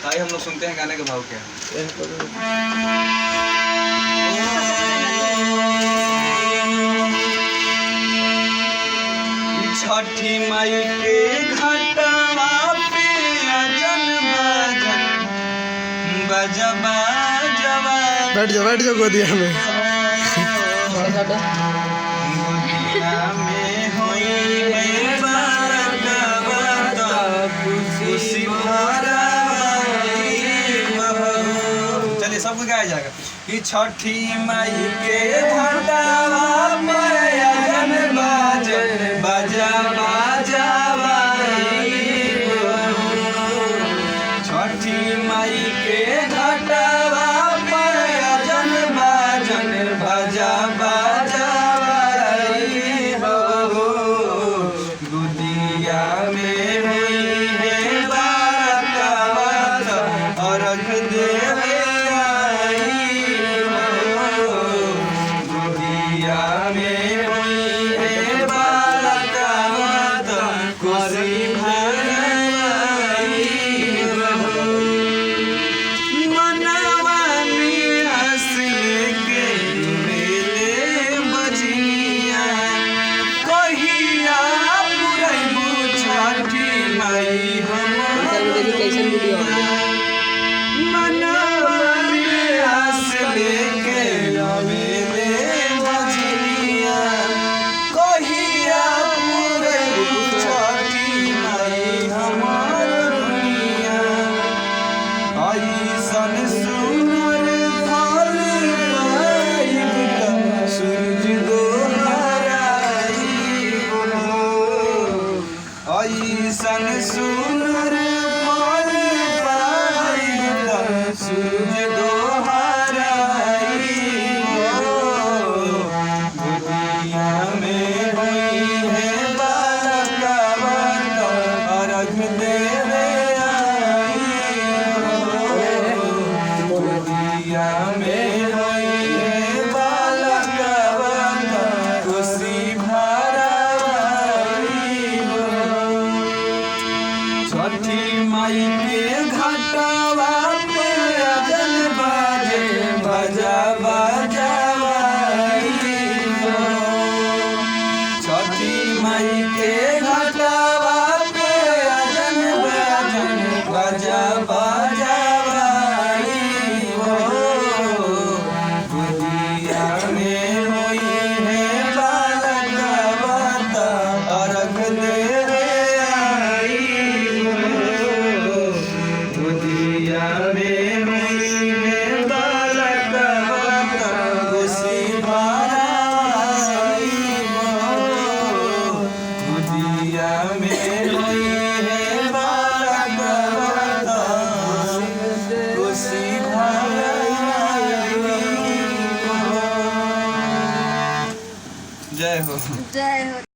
भाई हम लोग सुनते हैं गाने का भाव क्या है। छठी माई के घाटवा पे अजन बाजन बजबा बैठ जाओ गोदिया में। गोदिया में होई है बारकवा खुशी भरा। चलिए सब गाया जाएगा कि छठी माई के घाटवा पे अजन बाजन बजबा छठी माई के घाटवा पे अजन बाजन बजबा गुदिया में हुई है बारकवा अर्घ देवे गुदिया में हुई है बारकवा खुशी मनवा में हंसले के मेले बजिया कहिया पुरैबू छठी माई मनवा में हंसले के मेले बजिया कहिया पुरैबू छठी माई हमार दुनिया ऐसन सुनर फल पाइब सूरज दोहराई ऐसन सुनर फल पाइब सूरज दोहराई गोदिया में हुई है बारकवा अर्घ देवे गोदिया में हुई है बालकवा खुशी भराई। छठी माई के घाटवा पे अजन बाजे बजबा छठी माई के घाटवा पे अजन बजबा गुदिया में हुई है बालकवा अर्घ देवे गुदिया में हुई है बालकवा खुशी भराई गुदिया में हुई है बालकवा खुशी भराई। जय हो।